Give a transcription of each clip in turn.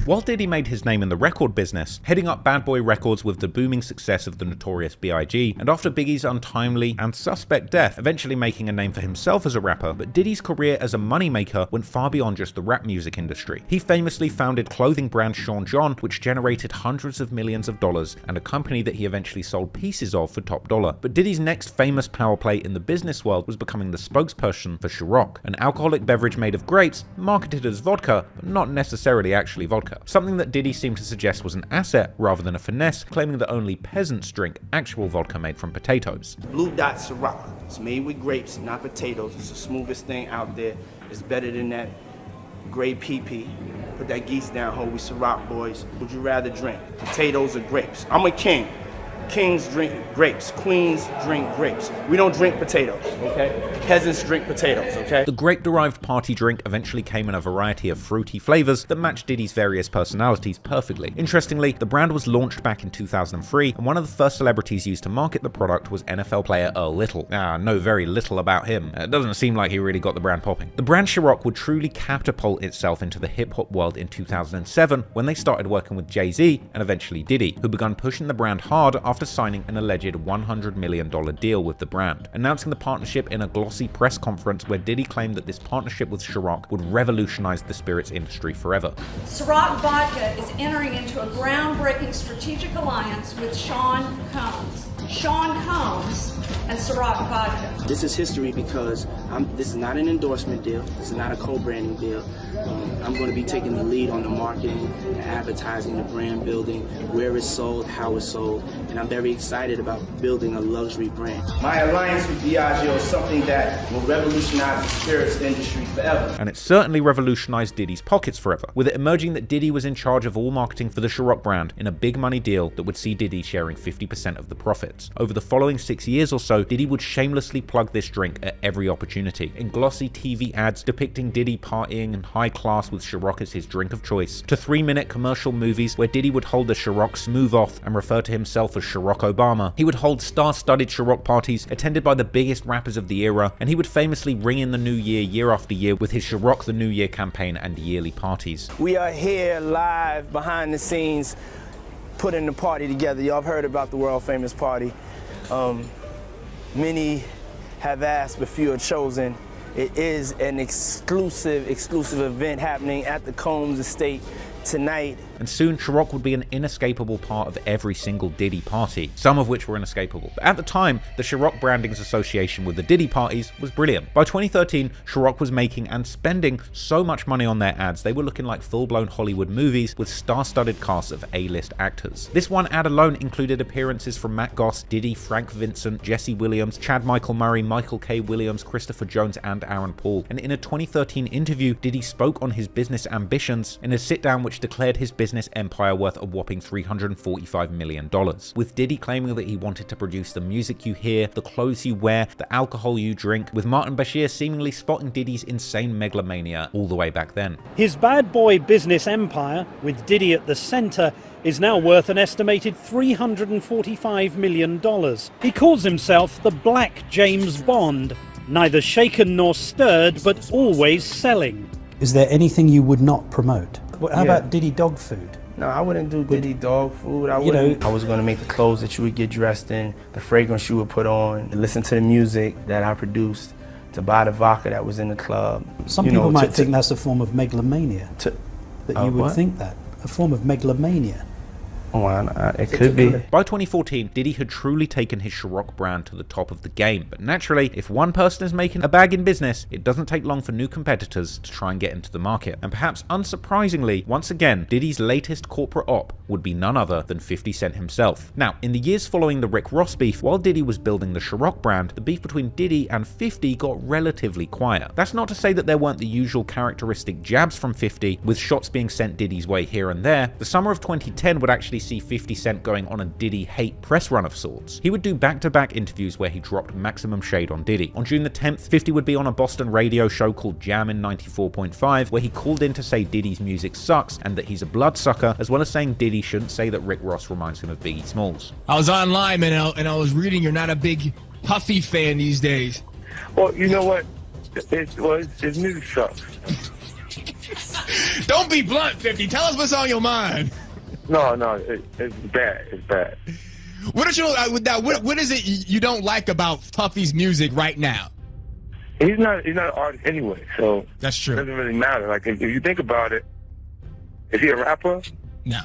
While Diddy made his name in the record business, heading up Bad Boy Records with the booming success of the notorious B.I.G., and after Biggie's untimely and suspect death, eventually making a name for himself as a rapper, but Diddy's career as a moneymaker went far beyond just the rap music industry. He famously founded clothing brand Sean John, which generated hundreds of millions of dollars, and a company that he eventually sold pieces of for top dollar. But Diddy's next famous power play in the business world was becoming the spokesperson for Ciroc, an alcoholic beverage made of grapes, marketed as vodka, but not necessarily actually vodka. Something that Diddy seemed to suggest was an asset rather than a finesse, claiming that only peasants drink actual vodka made from potatoes. Blue Dot Ciroc. It's made with grapes, not potatoes. It's the smoothest thing out there. It's better than that gray PP. Put that geese down, ho, we Ciroc boys. Would you rather drink potatoes or grapes? I'm a king. Kings drink grapes. Queens drink grapes. We don't drink potatoes, okay? Peasants drink potatoes, okay? The grape-derived party drink eventually came in a variety of fruity flavors that matched Diddy's various personalities perfectly. Interestingly, the brand was launched back in 2003, and one of the first celebrities used to market the product was NFL player Earl Little. I know very little about him. It doesn't seem like he really got the brand popping. The brand Ciroc would truly catapult itself into the hip-hop world in 2007 when they started working with Jay-Z and eventually Diddy, who began pushing the brand hard after signing an alleged $100 million deal with the brand, announcing the partnership in a glossy press conference where Diddy claimed that this partnership with Ciroc would revolutionize the spirits industry forever. Ciroc Vodka is entering into a groundbreaking strategic alliance with Sean Combs. Sean Combs and Ciroc Vodka. This is history because this is not an endorsement deal. This is not a co-branding deal. I'm going to be taking the lead on the marketing, the advertising, the brand building, where it's sold, how it's sold, and I'm very excited about building a luxury brand. My alliance with Diageo is something that will revolutionize the spirits industry forever. And it certainly revolutionized Diddy's pockets forever, with it emerging that Diddy was in charge of all marketing for the Ciroc brand in a big money deal that would see Diddy sharing 50% of the profits. Over the following 6 years or so, Diddy would shamelessly plug this drink at every opportunity, in glossy TV ads depicting Diddy partying and high class with Ciroc as his drink of choice, to 3-minute commercial movies where Diddy would hold the Ciroc smooth off and refer to himself as Ciroc Obama. He would hold star-studded Ciroc parties attended by the biggest rappers of the era, and he would famously ring in the new year after year with his Ciroc the New Year campaign and yearly parties. We are here live behind the scenes putting the party together. Y'all have heard about the world famous party. Many have asked, but few are chosen. It is an exclusive event happening at the Combs estate tonight. And soon Ciroc would be an inescapable part of every single Diddy party, some of which were inescapable. But at the time, the Ciroc branding's association with the Diddy parties was brilliant. By 2013, Ciroc was making and spending so much money on their ads, they were looking like full-blown Hollywood movies with star-studded casts of A-list actors. This one ad alone included appearances from Matt Goss, Diddy, Frank Vincent, Jesse Williams, Chad Michael Murray, Michael K. Williams, Christopher Jones, and Aaron Paul. And in a 2013 interview, Diddy spoke on his business ambitions in a sit-down which declared his business empire worth a whopping $345 million, with Diddy claiming that he wanted to produce the music you hear, the clothes you wear, the alcohol you drink, with Martin Bashir seemingly spotting Diddy's insane megalomania all the way back then. His bad boy business empire, with Diddy at the center, is now worth an estimated $345 million. He calls himself the Black James Bond, neither shaken nor stirred, but always selling. Is there anything you would not promote? How about Diddy dog food? No, I wouldn't do Diddy dog food. I was going to make the clothes that you would get dressed in, the fragrance you would put on, listen to the music that I produced, to buy the vodka that was in the club. Some people might think that's a form of megalomania. That you would think that. A form of megalomania. Oh, it could be. By 2014, Diddy had truly taken his Ciroc brand to the top of the game. But naturally, if one person is making a bag in business, it doesn't take long for new competitors to try and get into the market. And perhaps unsurprisingly, once again, Diddy's latest corporate op would be none other than 50 Cent himself. Now, in the years following the Rick Ross beef, while Diddy was building the Ciroc brand, the beef between Diddy and 50 got relatively quiet. That's not to say that there weren't the usual characteristic jabs from 50, with shots being sent Diddy's way here and there. The summer of 2010 would actually see 50 Cent going on a Diddy hate press run of sorts. He would do back-to-back interviews where he dropped maximum shade on Diddy. On June the 10th, 50 would be on a Boston radio show called Jammin' 94.5, where he called in to say Diddy's music sucks and that he's a bloodsucker, as well as saying Diddy shouldn't say that Rick Ross reminds him of Biggie Smalls. I was online, man, and I was reading you're not a big Puffy fan these days. Well, you know what? His music sucks. Don't be blunt, 50. Tell us what's on your mind. No, it's bad. It's bad. What is it you don't like about Puffy's music right now? He's not an artist anyway, so that's true. It doesn't really matter. Like if you think about it, is he a rapper? No.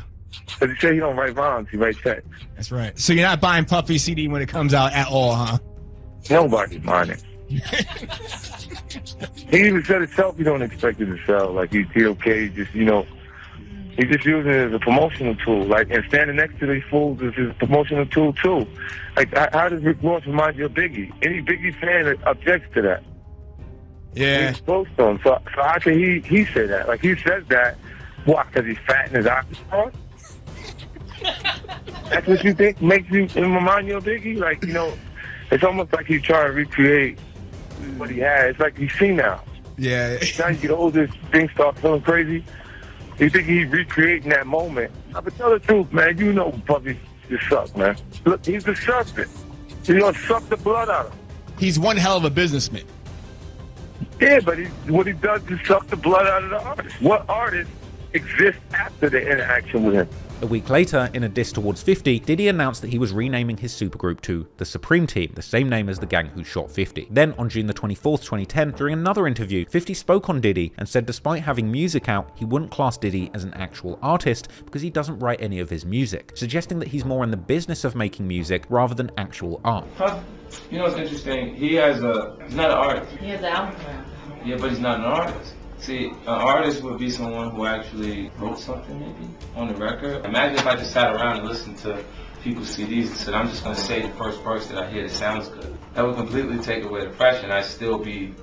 Because he said he don't write rhymes, he writes text. That's right. So you're not buying Puffy's CD when it comes out at all, huh? Nobody's buying it. He even said himself he don't expect it to sell. Like he's okay, just he's just using it as a promotional tool. Like, and standing next to these fools is his promotional tool too. Like, how does Rick Ross remind you of Biggie? Any Biggie fan that objects to that? Yeah. He's close to him. So how can he say that? Like, he says that, what, because he's fat and his eyes are? That's what you think makes you remind you of Biggie? Like, it's almost like he's trying to recreate what he had. It's like he's seen now. Yeah. Now you get older, things start feeling crazy. You think he's recreating that moment. But tell the truth, man. You know Puffy just sucks, man. Look, he's disgusting. He's going to suck the blood out of him. He's one hell of a businessman. Yeah, but what he does is suck the blood out of the artist. What artist exists after the interaction with him? A week later, in a diss towards 50, Diddy announced that he was renaming his supergroup to the Supreme Team, the same name as the gang who shot 50. Then, on June the 24th, 2010, during another interview, 50 spoke on Diddy and said despite having music out, he wouldn't class Diddy as an actual artist because he doesn't write any of his music, suggesting that he's more in the business of making music rather than actual art. You know what's interesting? He's not an artist. He has an album. Yeah, but he's not an artist. See, an artist would be someone who actually wrote something maybe on the record. Imagine if I just sat around and listened to people's CDs and said, I'm just going to say the first verse that I hear that sounds good. That would completely take away the pressure, and I'd still be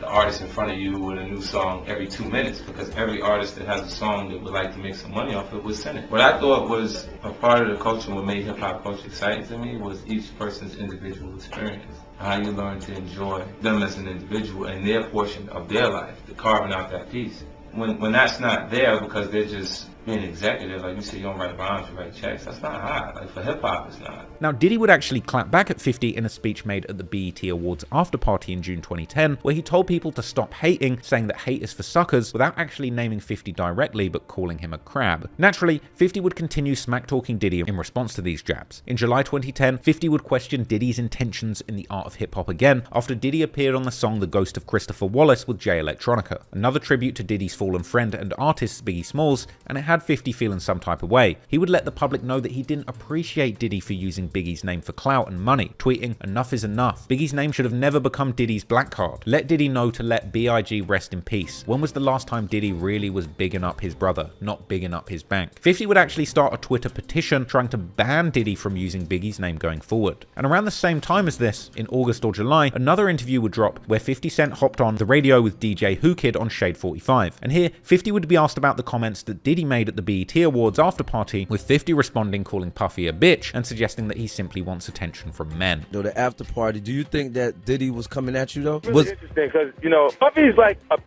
the artist in front of you with a new song every 2 minutes, because every artist that has a song that would like to make some money off it would send it. What I thought was a part of the culture, what made hip-hop culture exciting to me, was each person's individual experience. How you learn to enjoy them as an individual and their portion of their life, the carving out that piece. When that's not there because they're just being executive, like you say, you don't write rhymes, you write checks, that's not hot. Like for hip hop, it's not. Now, Diddy would actually clap back at 50 in a speech made at the BET Awards after party in June 2010, where he told people to stop hating, saying that hate is for suckers, without actually naming 50 directly, but calling him a crab. Naturally, 50 would continue smack-talking Diddy in response to these jabs. In July 2010, 50 would question Diddy's intentions in the art of hip-hop again, after Diddy appeared on the song The Ghost of Christopher Wallace with Jay Electronica, another tribute to Diddy's fallen friend and artist Biggie Smalls, and it had 50 feeling some type of way. He would let the public know that he didn't appreciate Diddy for using Biggie's name for clout and money, tweeting, "Enough is enough. Biggie's name should have never become Diddy's black card. Let Diddy know to let B.I.G. rest in peace. When was the last time Diddy really was bigging up his brother, not bigging up his bank?" 50 would actually start a Twitter petition trying to ban Diddy from using Biggie's name going forward. And around the same time as this, in August or July, another interview would drop where 50 Cent hopped on the radio with DJ Who Kid on Shade 45. And here, 50 would be asked about the comments that Diddy made at the BET Awards after party, with 50 responding calling Puffy a bitch and suggesting that he simply wants attention from men. Though the after party, do you think that Diddy was coming at you though? Really interesting, because Puffy's like a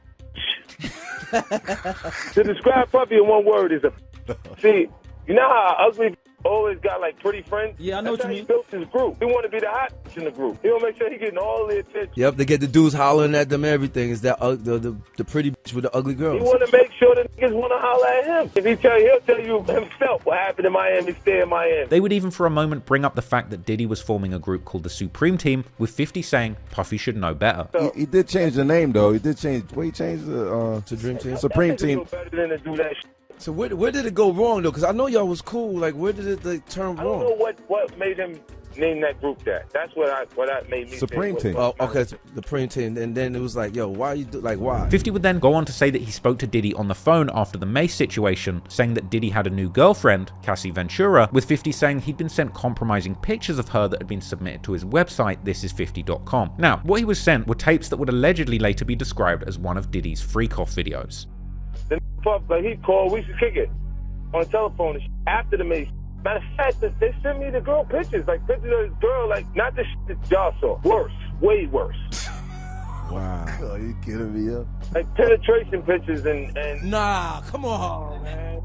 to describe Puffy in one word is a see, you know how ugly always got like pretty friends? Yeah, I know what you mean. He built his group. He want to be the hot in the group. He'll make sure he getting all the attention. Yep, they get the dudes hollering at them, everything. Is that the pretty bitch with the ugly girls? He want to make sure that niggas want to holler at him. If he'll tell you himself what happened in Miami, stay in Miami. They would even for a moment bring up the fact that Diddy was forming a group called the Supreme Team, with 50 saying Puffy should know better. He did change the name though. He changed the to Dream Team. Supreme Team. Better than to do that shit. So where did it go wrong though? Because I know y'all was cool. Like where did it turn wrong? I don't know what made him name that group that. That's what made me Supreme Team. Oh, okay, the Supreme Team. And then it was like, yo, why you why? 50 would then go on to say that he spoke to Diddy on the phone after the Mace situation, saying that Diddy had a new girlfriend, Cassie Ventura, with 50 saying he'd been sent compromising pictures of her that had been submitted to his website, thisis50.com. Now, what he was sent were tapes that would allegedly later be described as one of Diddy's freak-off videos. Then he called, we should kick it on the telephone after the Mace. Matter of fact, they sent me the girl pictures of this girl, like not the shit that y'all saw. Worse, way worse. Wow. Are you kidding me up? Like penetration pictures and Nah, come on, man.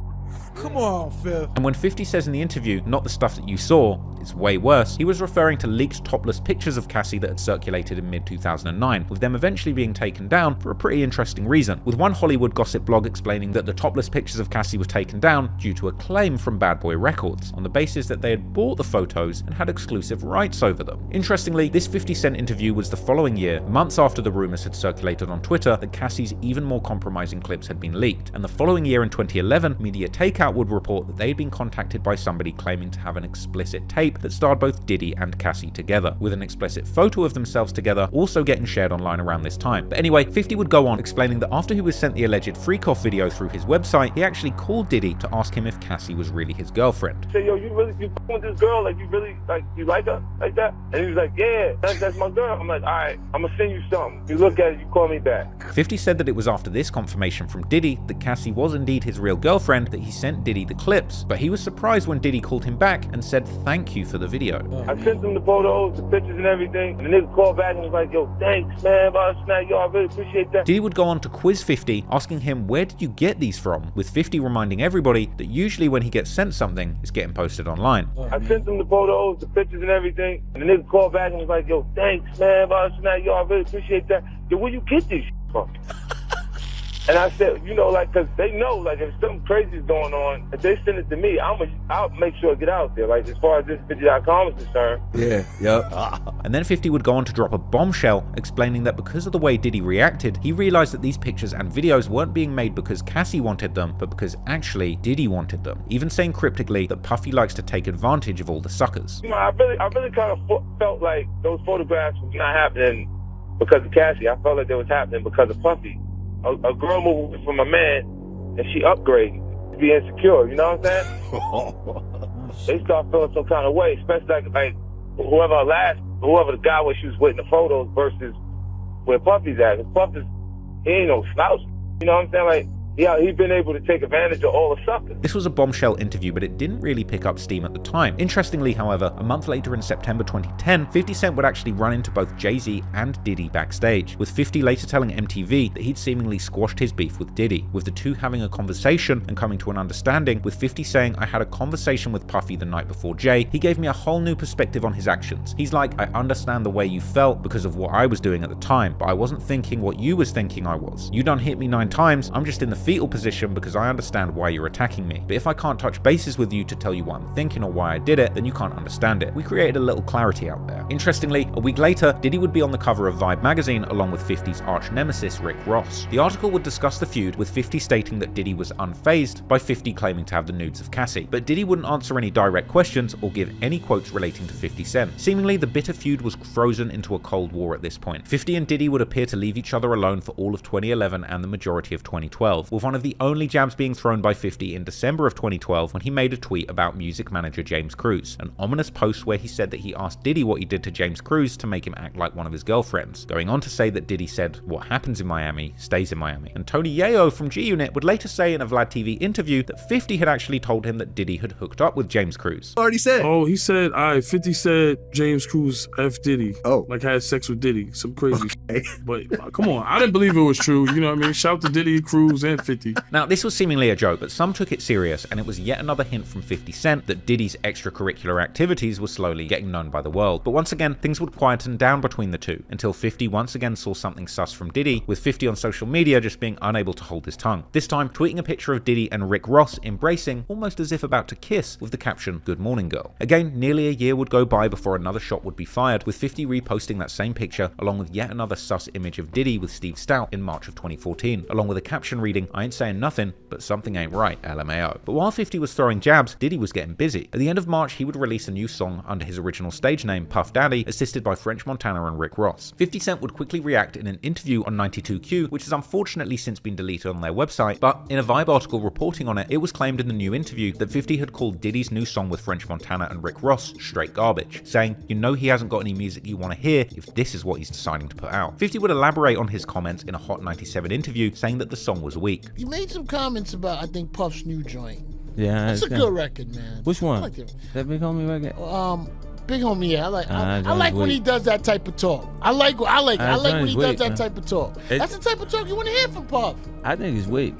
come on, Phil. And when 50 says in the interview, not the stuff that you saw, it's way worse, he was referring to leaked topless pictures of Cassie that had circulated in mid-2009, with them eventually being taken down for a pretty interesting reason, with one Hollywood gossip blog explaining that the topless pictures of Cassie were taken down due to a claim from Bad Boy Records, on the basis that they had bought the photos and had exclusive rights over them. Interestingly, this 50 Cent interview was the following year, months after the rumors had circulated on Twitter that Cassie's even more compromising clips had been leaked, and the following year in 2011, Media Takeout would report that they had been contacted by somebody claiming to have an explicit tape that starred both Diddy and Cassie together, with an explicit photo of themselves together also getting shared online around this time. But anyway, 50 would go on explaining that after he was sent the alleged freak-off video through his website, he actually called Diddy to ask him if Cassie was really his girlfriend. Say, yo, you with this girl? Like, you really, like, you like her like that? And he was like, yeah, that's my girl. I'm like, all right, I'm gonna send you something. You look at it, you call me back. 50 said that it was after this confirmation from Diddy that Cassie was indeed his real girlfriend that he sent Diddy the clips, but he was surprised when Diddy called him back and said thank you for the video. I sent him the photos, the pictures and everything, and the nigga called back and was like, yo, thanks, man, yo, I really appreciate that. Diddy would go on to quiz 50, asking him where did you get these from, with 50 reminding everybody that usually when he gets sent something, it's getting posted online. I sent him the photos, the pictures and everything, and the nigga called back and was like, yo, thanks, man, yo, I really appreciate that. Yo, where you get these from? And I said, you know, like, because they know, like, if something crazy is going on, if they send it to me, I'll make sure it get out there. Like, as far as this video.com is concerned. Yeah, yep. And then 50 would go on to drop a bombshell, explaining that because of the way Diddy reacted, he realized that these pictures and videos weren't being made because Cassie wanted them, but because actually Diddy wanted them. Even saying cryptically that Puffy likes to take advantage of all the suckers. You know, I really kind of felt like those photographs was not happening because of Cassie. I felt like they was happening because of Puffy. A girl moved away from a man and she upgraded to be insecure, you know what I'm saying? They start feeling some kind of way, especially like whoever the guy where she was with in the photos versus where Puffy's at. Because Puffy's, he ain't no slouch, you know what I'm saying? Like, yeah, he's been able to take advantage of all the suckers. This was a bombshell interview, but it didn't really pick up steam at the time. Interestingly, however, a month later in September 2010, 50 Cent would actually run into both Jay-Z and Diddy backstage, with 50 later telling MTV that he'd seemingly squashed his beef with Diddy, with the two having a conversation and coming to an understanding, with 50 saying, I had a conversation with Puffy the night before Jay, he gave me a whole new perspective on his actions. He's like, I understand the way you felt because of what I was doing at the time, but I wasn't thinking what you was thinking I was. You done hit me 9 times, I'm just in the fetal position because I understand why you're attacking me. But if I can't touch bases with you to tell you what I'm thinking or why I did it, then you can't understand it. We created a little clarity out there. Interestingly, a week later, Diddy would be on the cover of Vibe magazine along with 50's arch nemesis Rick Ross. The article would discuss the feud, with 50 stating that Diddy was unfazed by 50 claiming to have the nudes of Cassie. But Diddy wouldn't answer any direct questions or give any quotes relating to 50 Cent. Seemingly, the bitter feud was frozen into a cold war at this point. 50 and Diddy would appear to leave each other alone for all of 2011 and the majority of 2012, with one of the only jabs being thrown by 50 in December of 2012 when he made a tweet about music manager James Cruz, an ominous post where he said that he asked Diddy what he did to James Cruz to make him act like one of his girlfriends, going on to say that Diddy said, what happens in Miami stays in Miami. And Tony Yayo from G-Unit would later say in a Vlad TV interview that 50 had actually told him that Diddy had hooked up with James Cruz. Already said. Oh, he said, alright, 50 said James Cruz F Diddy. Oh. Like had sex with Diddy. Some crazy shit. But come on, I didn't believe it was true. You know what I mean? Shout out to Diddy, Cruz, and 50. Now, this was seemingly a joke, but some took it serious, and it was yet another hint from 50 Cent that Diddy's extracurricular activities were slowly getting known by the world. But once again, things would quieten down between the two, until 50 once again saw something sus from Diddy, with 50 on social media just being unable to hold his tongue. This time, tweeting a picture of Diddy and Rick Ross embracing, almost as if about to kiss, with the caption, "Good morning, girl." Again, nearly a year would go by before another shot would be fired, with 50 reposting that same picture, along with yet another sus image of Diddy with Steve Stout in March of 2014, along with a caption reading, "I ain't saying nothing, but something ain't right, LMAO." But while 50 was throwing jabs, Diddy was getting busy. At the end of March, he would release a new song under his original stage name, Puff Daddy, assisted by French Montana and Rick Ross. 50 Cent would quickly react in an interview on 92Q, which has unfortunately since been deleted on their website, but in a Vibe article reporting on it, it was claimed in the new interview that 50 had called Diddy's new song with French Montana and Rick Ross straight garbage, saying, "You know he hasn't got any music you want to hear if this is what he's deciding to put out." 50 would elaborate on his comments in a Hot 97 interview, saying that the song was weak. You made some comments about, I think, Puff's new joint. Yeah, It's a good record, man. Which one? I like it. That Big Homie record? big homie. Yeah, I like when he does that type of talk. I like when he does that type of talk. That's the type of talk you want to hear from Puff. I think it's weak.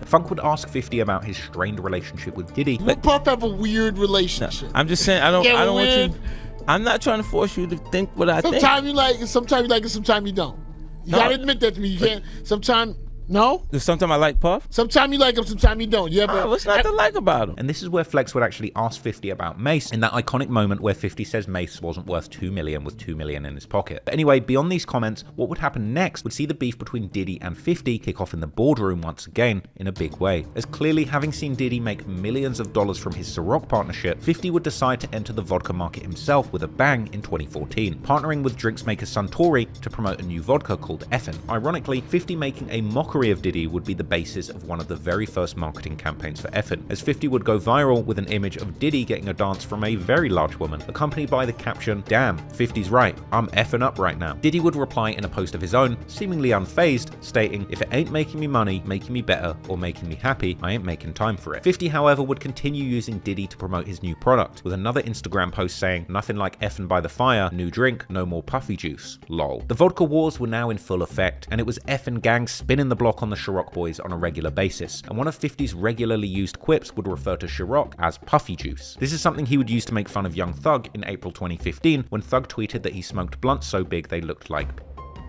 Funk would ask 50 about his strained relationship with Diddy. But Puff have a weird relationship. I'm just saying, I don't want you. I'm not trying to force you to think what I think. Sometimes you like it, sometimes you don't. You gotta admit that to me. You can't. Sometimes. No? Sometimes I like Puff. Sometimes you like him, sometimes you don't. You ever? What's not to like about him? And this is where Flex would actually ask 50 about Mace in that iconic moment where 50 says Mace wasn't worth $2 million with $2 million in his pocket. But anyway, beyond these comments, what would happen next would see the beef between Diddy and 50 kick off in the boardroom once again in a big way. As clearly having seen Diddy make millions of dollars from his Ciroc partnership, 50 would decide to enter the vodka market himself with a bang in 2014, partnering with drinks maker Suntory to promote a new vodka called Effen. Ironically, 50 making a mockery of Diddy would be the basis of one of the very first marketing campaigns for Effen, as 50 would go viral with an image of Diddy getting a dance from a very large woman, accompanied by the caption, "Damn, 50's right, I'm effing up right now." Diddy would reply in a post of his own, seemingly unfazed, stating, "If it ain't making me money, making me better, or making me happy, I ain't making time for it." 50, however, would continue using Diddy to promote his new product, with another Instagram post saying, "Nothing like Effen by the fire, new drink, no more puffy juice, lol." The vodka wars were now in full effect, and it was Effen gang spinning the block on the Ciroc boys on a regular basis, and one of 50's regularly used quips would refer to Ciroc as puffy juice. This is something he would use to make fun of Young Thug in April 2015 when Thug tweeted that he smoked blunts so big they looked like,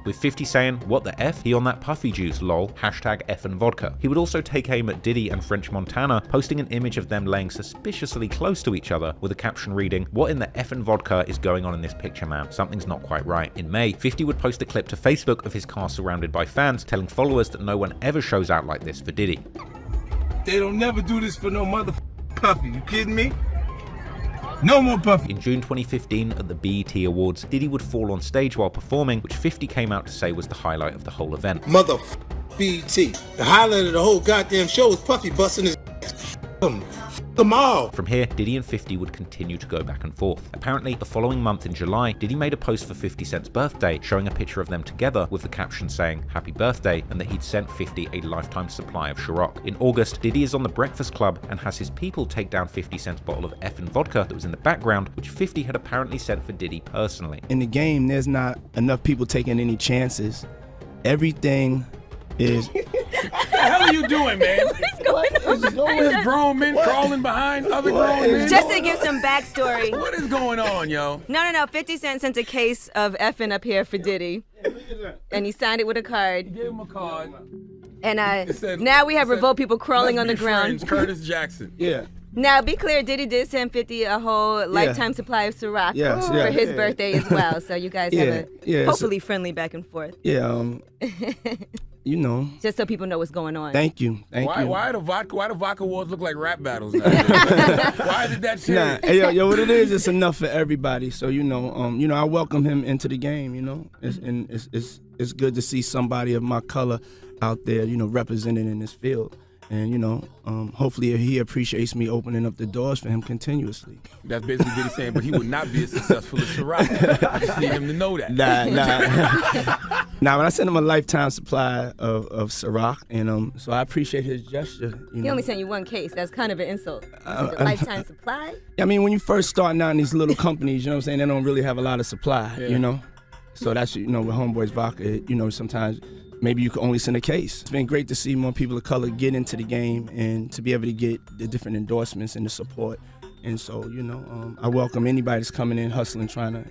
with 50 saying, "What the F? He on that puffy juice, lol, hashtag Effen vodka." He would also take aim at Diddy and French Montana, posting an image of them laying suspiciously close to each other with a caption reading, "What in the Effen vodka is going on in this picture, man? Something's not quite right." In May, 50 would post a clip to Facebook of his car surrounded by fans, telling followers that no one ever shows out like this for Diddy. "They don't never do this for no puffy, you kidding me? No more puffy." In June 2015, at the BET Awards, Diddy would fall on stage while performing, which 50 came out to say was the highlight of the whole event. BET. The highlight of the whole goddamn show was Puffy busting his them all. From here, Diddy and 50 would continue to go back and forth. Apparently, the following month in July, Diddy made a post for 50 Cent's birthday showing a picture of them together with the caption saying, "Happy birthday," and that he'd sent 50 a lifetime supply of Ciroc. In August, Diddy is on the Breakfast Club and has his people take down 50 Cent's bottle of Effen vodka that was in the background, which 50 had apparently sent for Diddy personally. In the game, there's not enough people taking any chances. Everything is... What the hell are you doing, man? What is going on? There's grown men crawling behind other grown men. Just to give some backstory. What is going on, yo? No. 50 Cent sent a case of Effen up here for Diddy. And he signed it with a card. He gave him a card. And now we have revolt people crawling on the ground. Friends, Curtis Jackson. Yeah. Now, be clear, Diddy did send 50 a whole lifetime supply of Ciroc for his birthday as well. So you guys have a hopefully friendly back and forth. Yeah, you know. Just so people know what's going on. Thank you. Why the vodka wars look like rap battles now? Why did that shit? Nah, hey, yo, what it is, it's enough for everybody. So I welcome him into the game. It's good to see somebody of my color out there, represented in this field. And, hopefully he appreciates me opening up the doors for him continuously. That's basically what he's saying, but he would not be as successful as Ciroc. I just need him to know that. Nah, but I sent him a lifetime supply of Ciroc, and so I appreciate his gesture. He only sent you one case. That's kind of an insult. A lifetime supply? I mean, when you first starting out in these little companies, they don't really have a lot of supply, So that's, with Homeboy's Vodka, sometimes maybe you could only send a case. It's been great to see more people of color get into the game and to be able to get the different endorsements and the support. And so, I welcome anybody that's coming in, hustling, trying to,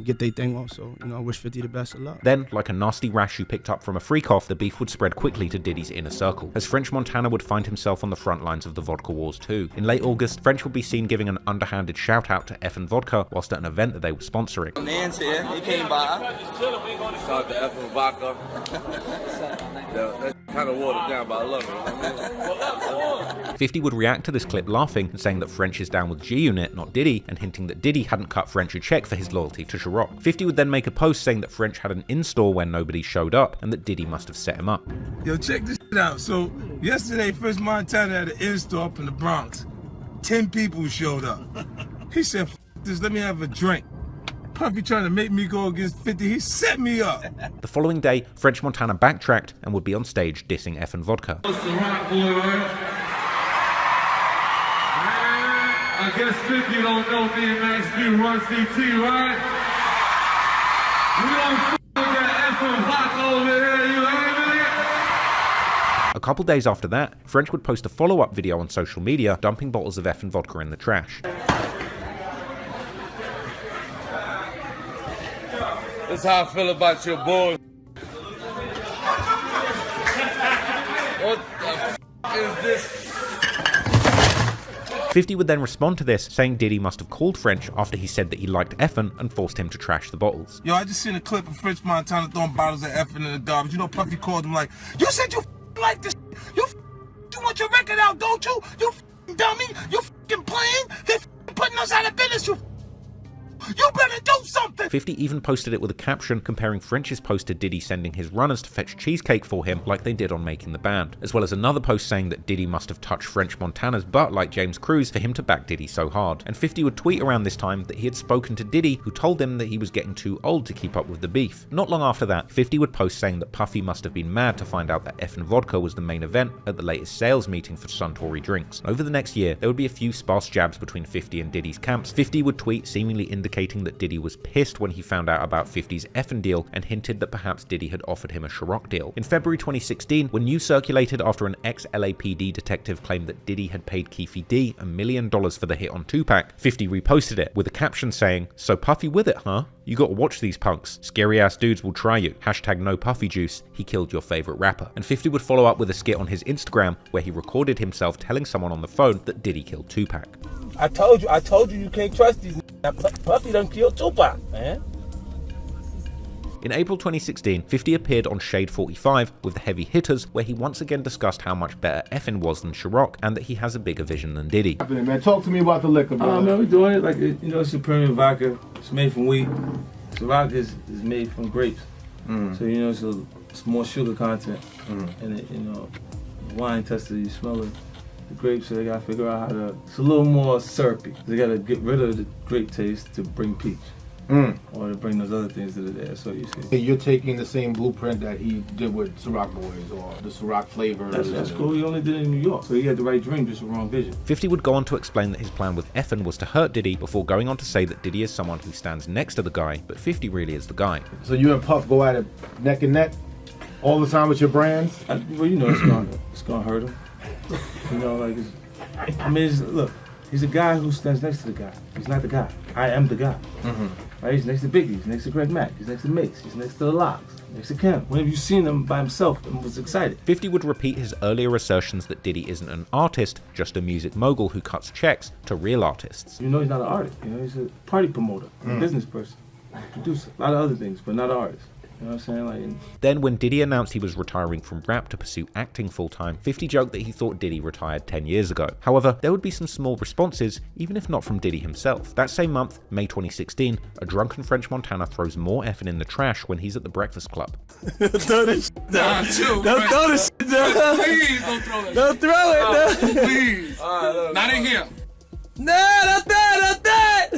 get their thing off. So, I wish 50 the best of luck. Then, like a nasty rash you picked up from a freak off, the beef would spread quickly to Diddy's inner circle, as French Montana would find himself on the front lines of the vodka wars too. In late August, French would be seen giving an underhanded shout out to Effen Vodka whilst at an event that they were sponsoring. Man's here, he came by. Shout out to Effen Vodka. That's kind of watered down, but I love it. 50 would react to this clip laughing and saying that French is down with G-Unit, not Diddy, and hinting that Diddy hadn't cut French a check for his loyalty to Ciroc. 50 would then make a post saying that French had an in-store when nobody showed up and that Diddy must have set him up. Yo, check this shit out. So, yesterday, French Montana had an in-store up in the Bronx. 10 people showed up. He said, "F this, let me have a drink." Puffy trying to make me go against 50, he set me up. The following day, French Montana backtracked and would be on stage dissing Effen Vodka. I guess 50 don't know me and Max B run CT, right? We don't f*** with that Effen Vodka over here, you heard me? A couple days after that, French would post a follow-up video on social media dumping bottles of Effen vodka in the trash. That's how I feel about your boy. What the f*** is this? 50 would then respond to this, saying Diddy must have called French after he said that he liked Effen and forced him to trash the bottles. Yo, I just seen a clip of French Montana throwing bottles of Effen in the garbage. You know, Puffy called him like, you said you like this. You want your record out, don't you? You dummy. You playing. They putting us out of business. You better do something! 50 even posted it with a caption comparing French's post to Diddy sending his runners to fetch cheesecake for him like they did on Making the Band, as well as another post saying that Diddy must have touched French Montana's butt like James Cruz for him to back Diddy so hard. And 50 would tweet around this time that he had spoken to Diddy, who told him that he was getting too old to keep up with the beef. Not long after that, 50 would post saying that Puffy must have been mad to find out that Effen Vodka was the main event at the latest sales meeting for Suntory Drinks. Over the next year, there would be a few sparse jabs between 50 and Diddy's camps. 50 would tweet seemingly indicating that Diddy was pissed when he found out about 50's Effen deal and hinted that perhaps Diddy had offered him a Ciroc deal. In February 2016, when news circulated after an ex-LAPD detective claimed that Diddy had paid Keefe D $1 million for the hit on Tupac, 50 reposted it with a caption saying, "So Puffy with it, huh? You gotta watch these punks. Scary ass dudes will try you. Hashtag no Puffy juice. He killed your favorite rapper." And 50 would follow up with a skit on his Instagram where he recorded himself telling someone on the phone that Diddy killed Tupac. I told you you can't trust these niggas. Puffy done killed Tupac, man. In April 2016, 50 appeared on Shade 45 with the Heavy Hitters, where he once again discussed how much better Effen was than Ciroc and that he has a bigger vision than Diddy. Man, talk to me about the liquor, brother. Man, we're doing it like, it's a premium vodka. It's made from wheat. Ciroc is made from grapes. So, it's more sugar content. And it, wine tester, you smell it. The grapes, so they gotta figure out how to, it's a little more syrupy. They gotta get rid of the grape taste to bring peach. Or to bring those other things that are there, so you see. You're taking the same blueprint that he did with Ciroc Boys, or the Ciroc flavor. That's cool, he only did it in New York, so he had the right drink, just the wrong vision. 50 would go on to explain that his plan with Effen was to hurt Diddy, before going on to say that Diddy is someone who stands next to the guy, but 50 really is the guy. So you and Puff go at it neck and neck all the time with your brands? It's gonna hurt him. Look, he's a guy who stands next to the guy. He's not the guy. I am the guy. Right? He's next to Biggie, he's next to Greg Mack, he's next to Mace, he's next to the Locks, next to Kim. Whenever you've seen him by himself and was excited. 50 would repeat his earlier assertions that Diddy isn't an artist, just a music mogul who cuts checks to real artists. He's not an artist. He's a party promoter, a business person, producer, a lot of other things, but not an artist. You know what I'm saying? Then when Diddy announced he was retiring from rap to pursue acting full-time, 50 joked that he thought Diddy retired 10 years ago. However, there would be some small responses, even if not from Diddy himself. That same month, May 2016, a drunken French Montana throws more Effen in the trash when he's at the Breakfast Club. Don't throw this shit down. Don't throw this shit down. Please don't throw that. Don't throw it. Please. Not in here. No, not that.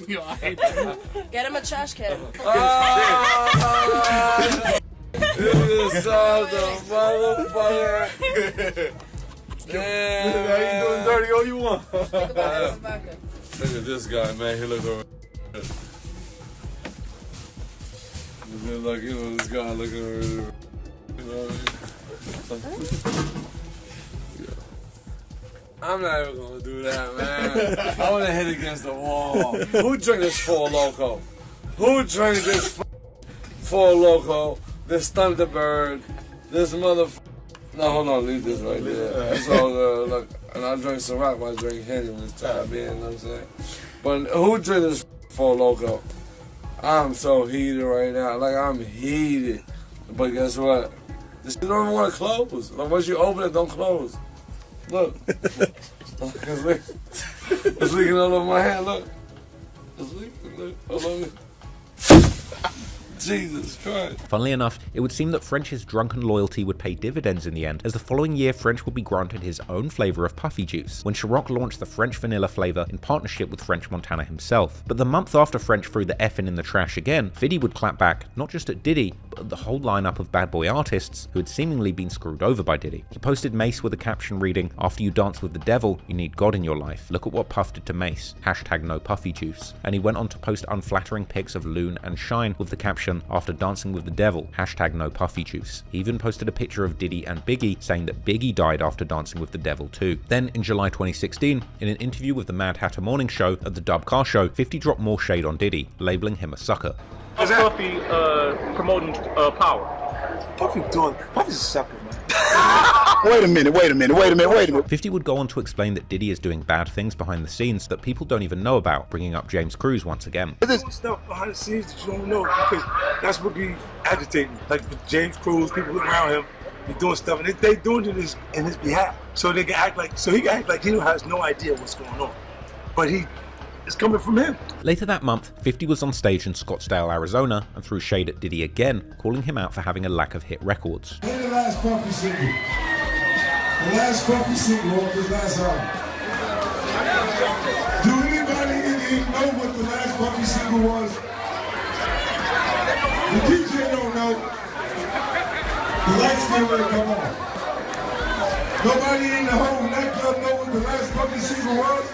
Yo, I hate that. Get him a trash can. This is the motherfucker. Now you doing dirty all you want. Look at this guy, man. He look over. Like, this guy looking over. You know what I mean? I'm not even gonna do that, man. I wanna hit against the wall. Who drank this Four Loko? Who drank this Four Loko? This Thunderbird? This motherfucker? No, hold on, leave this right there. It's all good. Look, and I drink Ciroc when I drink Henny when it's time in, you know what I'm saying? But who drank this Four Loko? I'm so heated right now. Like, I'm heated. But guess what? This shit don't even wanna close. Like, once you open it, don't close. Look, it's leaking all over my hand. Look, it's leaking. Look, hold on. Jesus Christ. Funnily enough, it would seem that French's drunken loyalty would pay dividends in the end, as the following year French would be granted his own flavour of puffy juice, when Ciroc launched the French vanilla flavour in partnership with French Montana himself. But the month after French threw the Effen in the trash again, Fiddy would clap back, not just at Diddy, but at the whole lineup of bad boy artists who had seemingly been screwed over by Diddy. He posted Mace with a caption reading, "After you dance with the devil, you need God in your life. Look at what Puff did to Mace. Hashtag no puffy juice." And he went on to post unflattering pics of Loon and Shine with the caption, "After dancing with the devil, hashtag no puffy juice." He even posted a picture of Diddy and Biggie, saying that Biggie died after dancing with the devil too. Then in July 2016, in an interview with the Mad Hatter Morning Show at the Dub Car Show, 50 dropped more shade on Diddy, labeling him a sucker. Is Puffy promoting power? Puffy's a sucker, man. Wait a minute. 50 would go on to explain that Diddy is doing bad things behind the scenes that people don't even know about, bringing up James Cruz once again. There's stuff behind the scenes that you don't know, because that's what be agitating. Like with James Cruz, people around him, be doing stuff, and they doing it in his behalf. So they can act like, he has no idea what's going on. But it's coming from him. Later that month, 50 was on stage in Scottsdale, Arizona, and threw shade at Diddy again, calling him out for having a lack of hit records. Play the last Puffy single. The last Puffy single of his last album. Do anybody in here know what the last Puffy single was? The DJ don't know. The lights get ready to come on. Nobody in the whole nightclub know what the last Puffy single was?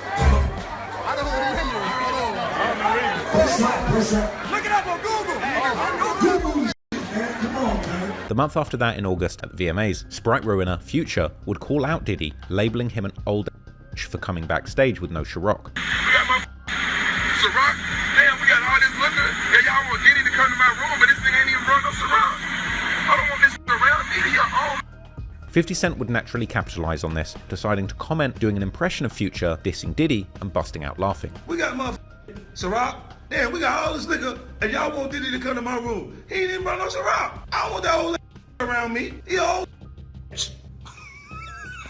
Look it up on Google. Come on, man. The month after that, in August at the VMAs, Sprite ruiner Future would call out Diddy, labeling him an old for coming backstage with no Ciroc. We got my Ciroc. Damn, we got all this liquor. Yeah, y'all want Diddy to come to my room, but this thing ain't even run no Ciroc. I don't want this around Diddy. Your own. 50 Cent would naturally capitalize on this, deciding to comment doing an impression of Future, dissing Diddy, and busting out laughing. We got my Ciroc. Damn, we got all this liquor, and y'all want Diddy to come to my room. He ain't even run no Ciroc. I don't want that old around me. He old.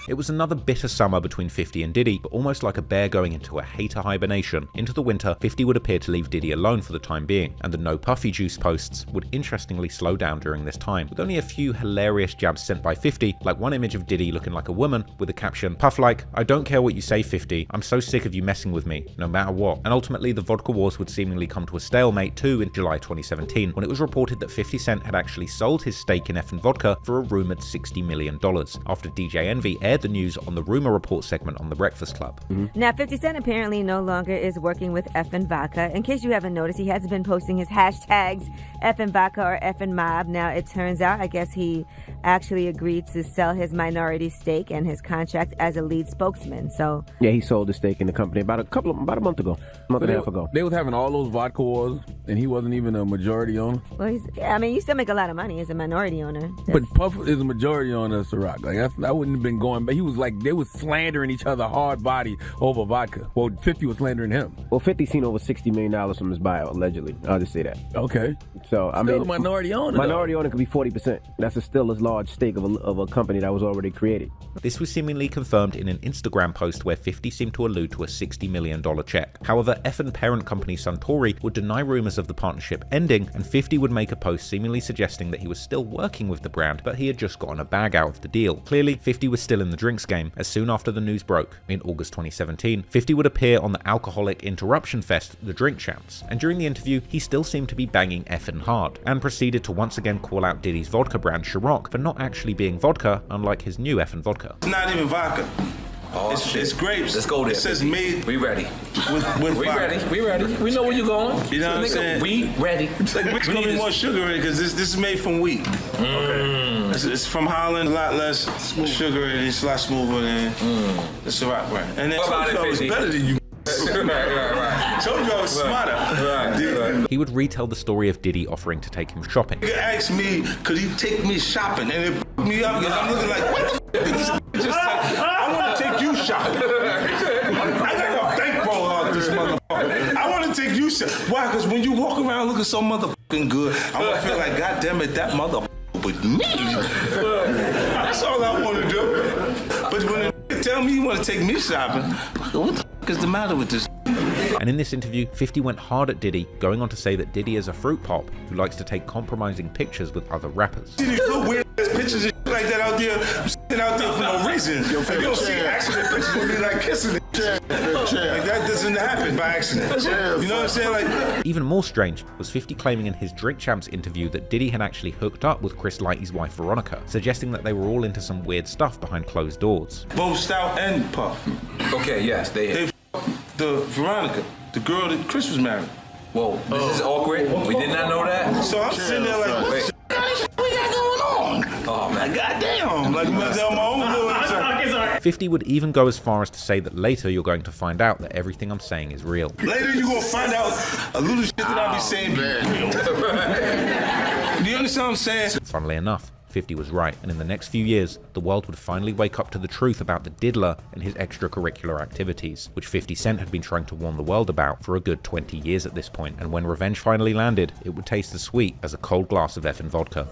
It was another bitter summer between 50 and Diddy, but almost like a bear going into a hater hibernation. Into the winter, 50 would appear to leave Diddy alone for the time being, and the no puffy juice posts would interestingly slow down during this time, with only a few hilarious jabs sent by 50, like one image of Diddy looking like a woman with the caption, "Puff like, I don't care what you say 50, I'm so sick of you messing with me, no matter what." And ultimately the vodka wars would seemingly come to a stalemate too in July 2017, when it was reported that 50 Cent had actually sold his stake in Effen Vodka for a rumored $60 million, after DJ Envy aired the news on the Rumor Report segment on The Breakfast Club. Now, 50 Cent apparently no longer is working with Effen Vodka. In case you haven't noticed, he hasn't been posting his hashtags Effen Vodka or Effen Mob. Now, it turns out, I guess he actually agreed to sell his minority stake and his contract as a lead spokesman. So yeah, he sold his stake in the company about a month ago, month and a half ago. They was having all those vodka wars, and he wasn't even a majority owner. Well, you still make a lot of money as a minority owner. But Puff is a majority owner of Ciroc. Like I wouldn't have been going, but he was like, they was slandering each other hard body over vodka. Well, 50 was slandering him. Well, 50 seen over $60 million from his buyout, allegedly. I'll just say that. Okay. So, I mean, mean, a minority owner. Minority owner could be 40%. That's still a large stake of a company that was already created. This was seemingly confirmed in an Instagram post where 50 seemed to allude to a $60 million check. However, Effen parent company Suntory would deny rumors of the partnership ending, and 50 would make a post seemingly suggesting that he was still working with the brand, but he had just gotten a bag out of the deal. Clearly, 50 was still in the drinks game, as soon after the news broke, in August 2017, 50 would appear on the Alcoholic Interruption Fest, The Drink Champs, and during the interview, he still seemed to be banging Effen hard, and proceeded to once again call out Diddy's vodka brand Ciroc for not actually being vodka, unlike his new Effen vodka. It's not even vodka. Oh, it's grapes. Let's go there. It says made. We ready. With we vodka. ready. We ready. We know where you're going. You know what I'm saying? We ready. It's gonna be more sugar in it because this is made from wheat. Okay. It's from Holland, a lot less sugar and it's a lot smoother than the Ciroc brand. And then it's better than you. Right. Told you I was smarter. Right. He would retell the story of Diddy offering to take him shopping. He asked me, could he take me shopping? And it f***ed me up because I'm looking like, what the f***? Just like, I want to take you shopping. I got a bankroll out this motherfucker. I want to take you shopping. Why? Because when you walk around looking so motherfucking good, I'm going to feel like, God damn it, that motherfucker with me. That's all I want to do. But when they tell me you want to take me shopping, what the f*** is the matter with this? And in this interview, 50 went hard at Diddy, going on to say that Diddy is a fruit pop who likes to take compromising pictures with other rappers. See these little weird ass pictures and shit like that out there. I'm sitting out there for no reason. Like, you don't see accident pictures with me like kissing it. Like that doesn't happen by accident. You know what I'm saying? Like, even more strange was 50 claiming in his Drink Champs interview that Diddy had actually hooked up with Chris Lighty's wife Veronica, suggesting that they were all into some weird stuff behind closed doors. both Stout and Puff. Okay, yes, they f***ed the Veronica, the girl that Chris was married. Whoa, this is awkward. We did not know that. So I'm sitting there like, what the we got going on? Oh man, goddamn! Like, I'm on my own little. 50 would even go as far as to say that later you're going to find out that everything I'm saying is real. Later you're gonna find out a little shit that I be saying be real. Do you understand what I'm saying? Funnily enough, 50 was right, and in the next few years, the world would finally wake up to the truth about the diddler and his extracurricular activities, which 50 Cent had been trying to warn the world about for a good 20 years at this point, and when revenge finally landed, it would taste as sweet as a cold glass of Effen vodka.